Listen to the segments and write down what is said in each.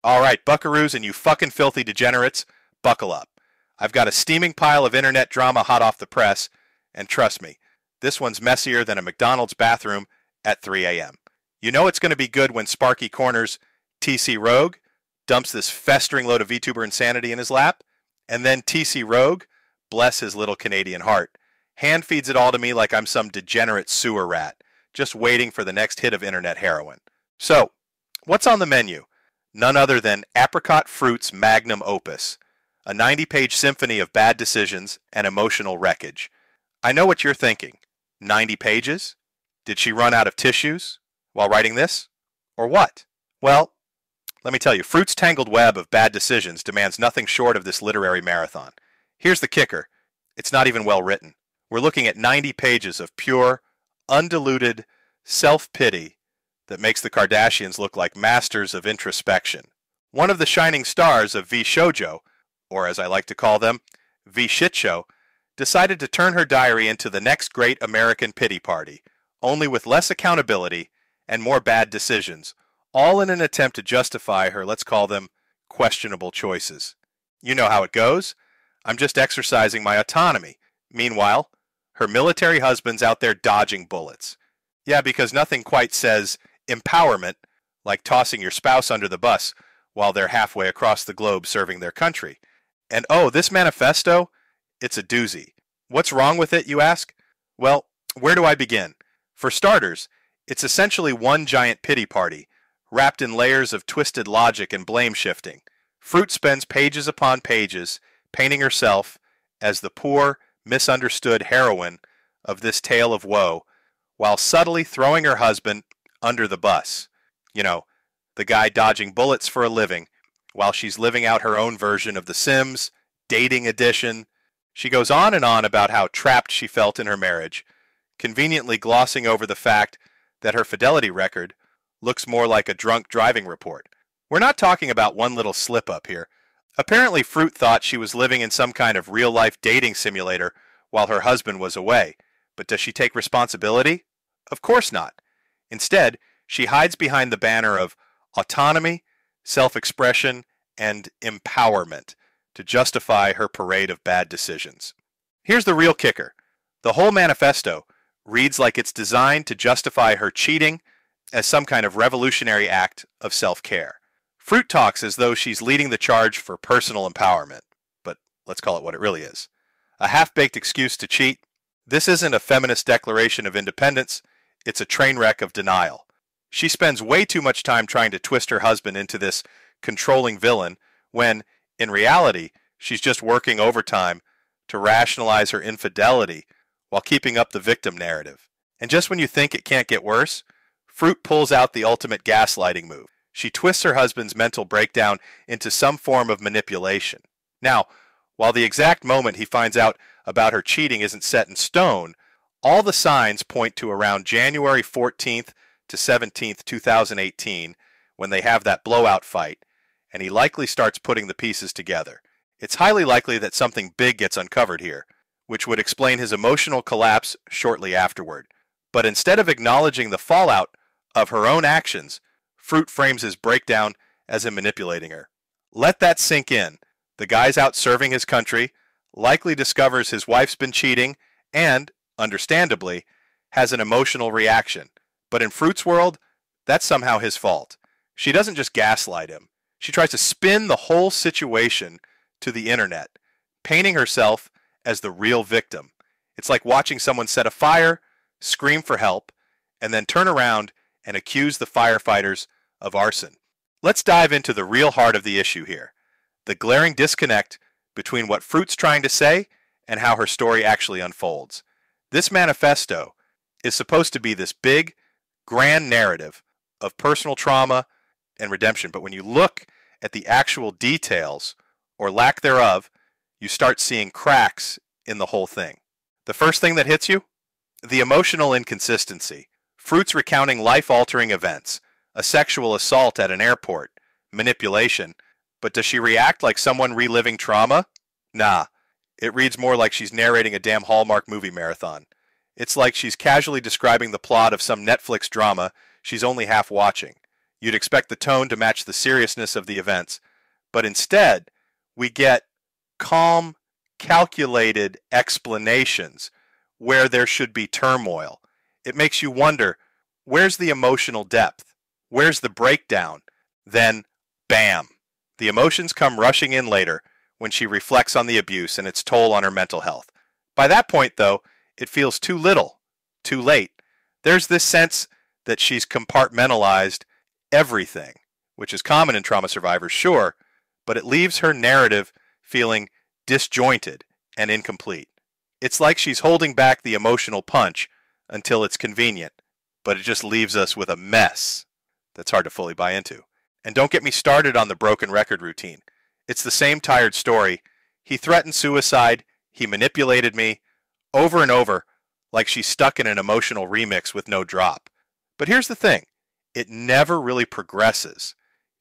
All right, buckaroos and you fucking filthy degenerates, buckle up. I've got a steaming pile of internet drama hot off the press, and trust me, this one's messier than a McDonald's bathroom at 3 a.m. You know it's going to be good when Sparky Corners TC Rogue dumps this festering load of VTuber insanity in his lap, and then TC Rogue, bless his little Canadian heart, hand feeds it all to me like I'm some degenerate sewer rat, just waiting for the next hit of internet heroin. So, what's on the menu? None other than Apricotfroot's magnum opus, a 90-page symphony of bad decisions and emotional wreckage. I know what you're thinking. 90 pages? Did she run out of tissues while writing this? Or what? Well, let me tell you, Froot's tangled web of bad decisions demands nothing short of this literary marathon. Here's the kicker. It's not even well written. We're looking at 90 pages of pure, undiluted self-pity that makes the Kardashians look like masters of introspection. One of the shining stars of vshojo, or as I like to call them, vshitshow, decided to turn her diary into the next great American pity party, only with less accountability and more bad decisions, all in an attempt to justify her, let's call them, questionable choices. You know how it goes. I'm just exercising my autonomy. Meanwhile, her military husband's out there dodging bullets. Yeah, because nothing quite says empowerment like tossing your spouse under the bus while they're halfway across the globe serving their country. And oh, this manifesto, it's a doozy. What's wrong with it, you ask? Well, where do I begin? For starters, it's essentially one giant pity party, wrapped in layers of twisted logic and blame shifting. Froot spends pages upon pages painting herself as the poor, misunderstood heroine of this tale of woe, while subtly throwing her husband under the bus. You know, the guy dodging bullets for a living, while she's living out her own version of The Sims, dating edition. She goes on and on about how trapped she felt in her marriage, conveniently glossing over the fact that her fidelity record looks more like a drunk driving report. We're not talking about one little slip-up here. Apparently Froot thought she was living in some kind of real-life dating simulator while her husband was away. But does she take responsibility? Of course not. Instead, she hides behind the banner of autonomy, self-expression, and empowerment to justify her parade of bad decisions. Here's the real kicker. The whole manifesto reads like it's designed to justify her cheating as some kind of revolutionary act of self-care. Froot talks as though she's leading the charge for personal empowerment, but let's call it what it really is. A half-baked excuse to cheat. This isn't a feminist declaration of independence, it's a train wreck of denial. She spends way too much time trying to twist her husband into this controlling villain when, in reality, she's just working overtime to rationalize her infidelity while keeping up the victim narrative. And just when you think it can't get worse, Froot pulls out the ultimate gaslighting move. She twists her husband's mental breakdown into some form of manipulation. Now, while the exact moment he finds out about her cheating isn't set in stone, all the signs point to around January 14th to 17th, 2018, when they have that blowout fight, and he likely starts putting the pieces together. It's highly likely that something big gets uncovered here, which would explain his emotional collapse shortly afterward. But instead of acknowledging the fallout of her own actions, Froot frames his breakdown as him manipulating her. Let that sink in. The guy's out serving his country, likely discovers his wife's been cheating, and, understandably, has an emotional reaction. But in Froot's world, that's somehow his fault. She doesn't just gaslight him. She tries to spin the whole situation to the internet, painting herself as the real victim. It's like watching someone set a fire, scream for help, and then turn around and accuse the firefighters of arson. Let's dive into the real heart of the issue here, the glaring disconnect between what Froot's trying to say and how her story actually unfolds. This manifesto is supposed to be this big, grand narrative of personal trauma and redemption, but when you look at the actual details, or lack thereof, you start seeing cracks in the whole thing. The first thing that hits you? The emotional inconsistency. Froot's recounting life-altering events, a sexual assault at an airport, manipulation, but does she react like someone reliving trauma? Nah, it reads more like she's narrating a damn Hallmark movie marathon. It's like she's casually describing the plot of some Netflix drama she's only half watching. You'd expect the tone to match the seriousness of the events, but instead, we get calm, calculated explanations where there should be turmoil. It makes you wonder, where's the emotional depth? Where's the breakdown? Then, bam! The emotions come rushing in later when she reflects on the abuse and its toll on her mental health. By that point, though, it feels too little, too late. There's this sense that she's compartmentalized everything, which is common in trauma survivors, sure, but it leaves her narrative feeling disjointed and incomplete. It's like she's holding back the emotional punch until it's convenient, but it just leaves us with a mess that's hard to fully buy into. And don't get me started on the broken record routine. It's the same tired story. He threatened suicide, he manipulated me, over and over, like she's stuck in an emotional remix with no drop. But here's the thing, it never really progresses.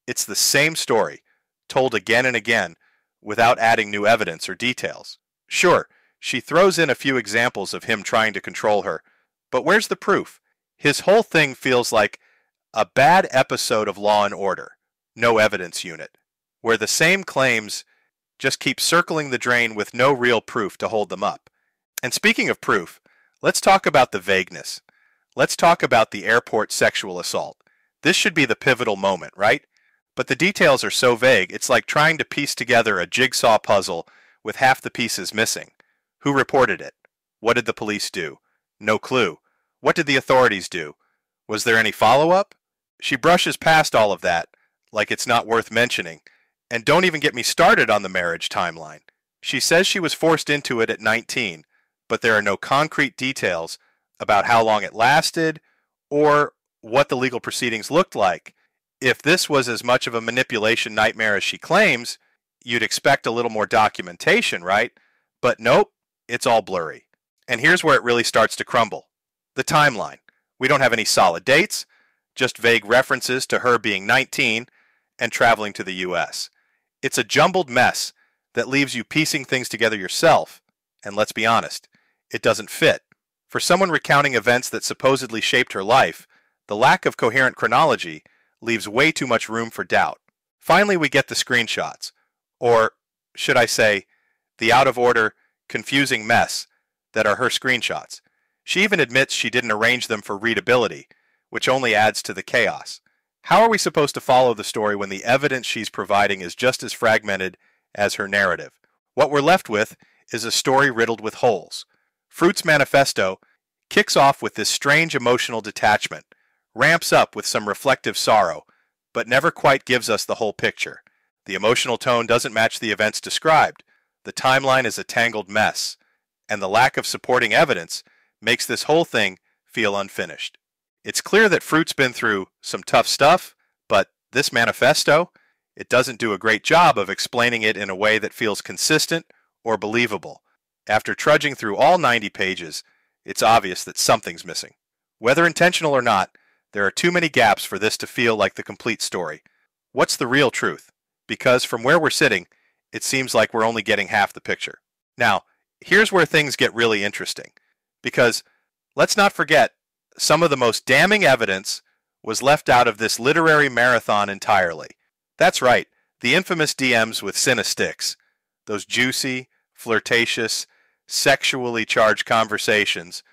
It's the same story, told again and again, without adding new evidence or details. Sure, she throws in a few examples of him trying to control her, but where's the proof? His whole thing feels like a bad episode of Law and Order, no evidence unit, where the same claims just keep circling the drain with no real proof to hold them up. And speaking of proof, let's talk about the vagueness. Let's talk about the airport sexual assault. This should be the pivotal moment, right? But the details are so vague, it's like trying to piece together a jigsaw puzzle with half the pieces missing. Who reported it? What did the police do? No clue. What did the authorities do? Was there any follow-up? She brushes past all of that, like it's not worth mentioning. And don't even get me started on the marriage timeline. She says she was forced into it at 19, but there are no concrete details about how long it lasted or what the legal proceedings looked like. If this was as much of a manipulation nightmare as she claims, you'd expect a little more documentation, right? But nope, it's all blurry. And here's where it really starts to crumble. The timeline. We don't have any solid dates, just vague references to her being 19 and traveling to the US. It's a jumbled mess that leaves you piecing things together yourself, and let's be honest, it doesn't fit. For someone recounting events that supposedly shaped her life, the lack of coherent chronology leaves way too much room for doubt. Finally, we get the screenshots, or should I say, the out-of-order, confusing mess that are her screenshots. She even admits she didn't arrange them for readability, which only adds to the chaos. How are we supposed to follow the story when the evidence she's providing is just as fragmented as her narrative? What we're left with is a story riddled with holes. Froot's manifesto kicks off with this strange emotional detachment, ramps up with some reflective sorrow, but never quite gives us the whole picture. The emotional tone doesn't match the events described. The timeline is a tangled mess, and the lack of supporting evidence makes this whole thing feel unfinished. It's clear that Froot's been through some tough stuff, but this manifesto, it doesn't do a great job of explaining it in a way that feels consistent or believable. After trudging through all 90 pages, it's obvious that something's missing. Whether intentional or not, there are too many gaps for this to feel like the complete story. What's the real truth? Because from where we're sitting, it seems like we're only getting half the picture. Now, here's where things get really interesting. Because let's not forget, some of the most damning evidence was left out of this literary marathon entirely. That's right, the infamous DMs with Cinesticks. Those juicy, flirtatious, sexually charged conversations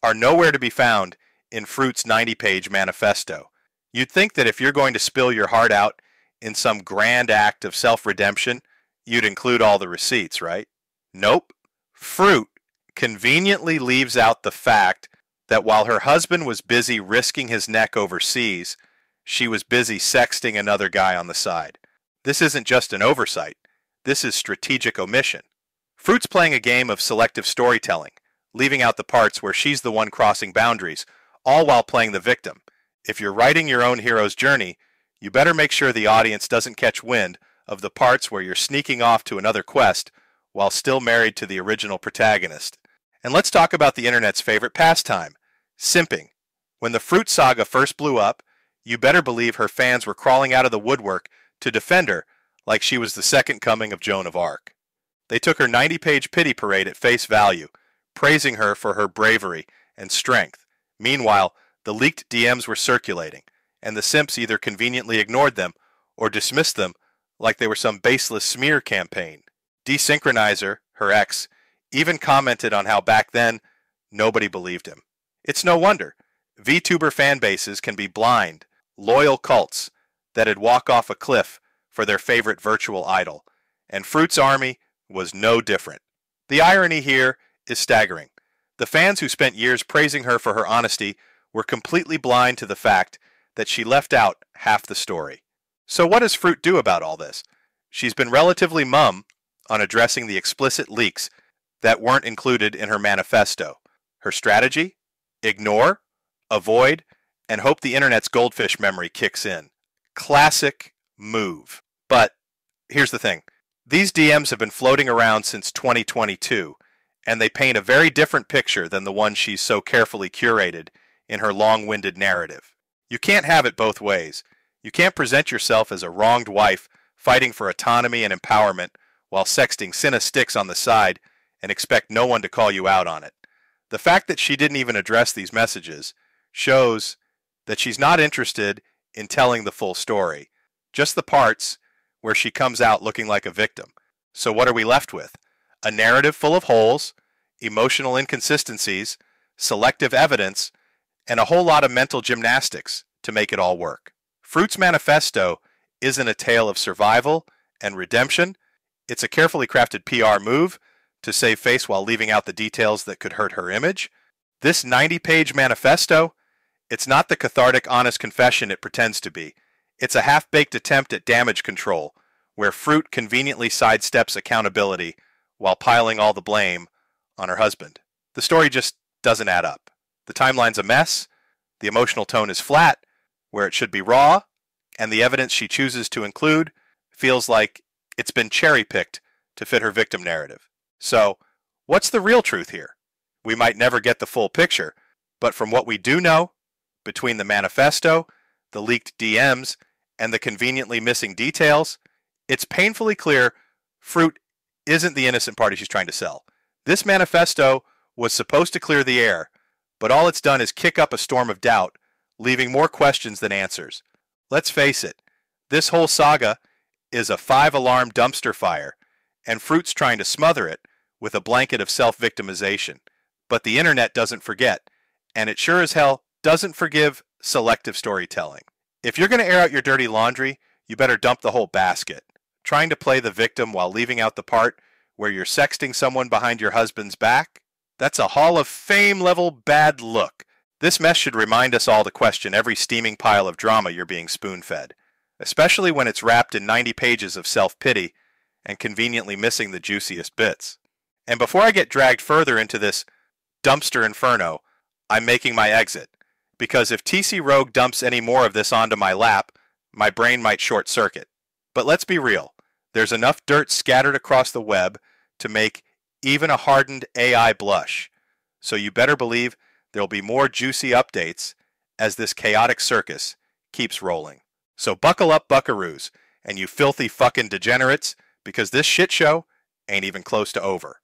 are nowhere to be found in Froot's 90-page manifesto. You'd think that if you're going to spill your heart out in some grand act of self-redemption, you'd include all the receipts, right? Nope. Froot conveniently leaves out the fact that while her husband was busy risking his neck overseas, she was busy sexting another guy on the side. This isn't just an oversight. This is strategic omission. Froot's playing a game of selective storytelling, leaving out the parts where she's the one crossing boundaries, all while playing the victim. If you're writing your own hero's journey, you better make sure the audience doesn't catch wind of the parts where you're sneaking off to another quest while still married to the original protagonist. And let's talk about the internet's favorite pastime, simping. When the Froot saga first blew up, you better believe her fans were crawling out of the woodwork to defend her like she was the second coming of Joan of Arc. They took her 90-page pity parade at face value, praising her for her bravery and strength. Meanwhile, the leaked DMs were circulating, and the simps either conveniently ignored them or dismissed them like they were some baseless smear campaign. Desynchronizer, her ex, even commented on how back then nobody believed him. It's no wonder. VTuber fan bases can be blind, loyal cults that'd walk off a cliff for their favorite virtual idol, and Froot's army was no different. The irony here is staggering. The fans who spent years praising her for her honesty were completely blind to the fact that she left out half the story. So what does Froot do about all this? She's been relatively mum on addressing the explicit leaks that weren't included in her manifesto. Her strategy? Ignore, avoid, and hope the internet's goldfish memory kicks in. Classic move. But here's the thing. These DMs have been floating around since 2022, and they paint a very different picture than the one she's so carefully curated in her long-winded narrative. You can't have it both ways. You can't present yourself as a wronged wife fighting for autonomy and empowerment while sexting cinna sticks on the side and expect no one to call you out on it. The fact that she didn't even address these messages shows that she's not interested in telling the full story, just the parts where she comes out looking like a victim. So what are we left with? A narrative full of holes, emotional inconsistencies, selective evidence, and a whole lot of mental gymnastics to make it all work. Froot's manifesto isn't a tale of survival and redemption. It's a carefully crafted PR move to save face while leaving out the details that could hurt her image. This 90-page manifesto, it's not the cathartic, honest confession it pretends to be. It's a half-baked attempt at damage control, where Froot conveniently sidesteps accountability while piling all the blame on her husband. The story just doesn't add up. The timeline's a mess, the emotional tone is flat, where it should be raw, and the evidence she chooses to include feels like it's been cherry-picked to fit her victim narrative. So, what's the real truth here? We might never get the full picture, but from what we do know, between the manifesto, the leaked DMs, and the conveniently missing details, it's painfully clear Froot isn't the innocent party she's trying to sell. This manifesto was supposed to clear the air, but all it's done is kick up a storm of doubt, leaving more questions than answers. Let's face it, this whole saga is a 5-alarm dumpster fire, and Froot's trying to smother it with a blanket of self-victimization. But the internet doesn't forget, and it sure as hell doesn't forgive selective storytelling. If you're going to air out your dirty laundry, you better dump the whole basket. Trying to play the victim while leaving out the part where you're sexting someone behind your husband's back? That's a Hall of Fame level bad look. This mess should remind us all to question every steaming pile of drama you're being spoon-fed, especially when it's wrapped in 90 pages of self-pity and conveniently missing the juiciest bits. And before I get dragged further into this dumpster inferno, I'm making my exit, because if TC Rogue dumps any more of this onto my lap, my brain might short-circuit. But let's be real, there's enough dirt scattered across the web to make even a hardened AI blush, so you better believe there'll be more juicy updates as this chaotic circus keeps rolling. So buckle up, buckaroos, and you filthy fucking degenerates, because this shit show ain't even close to over.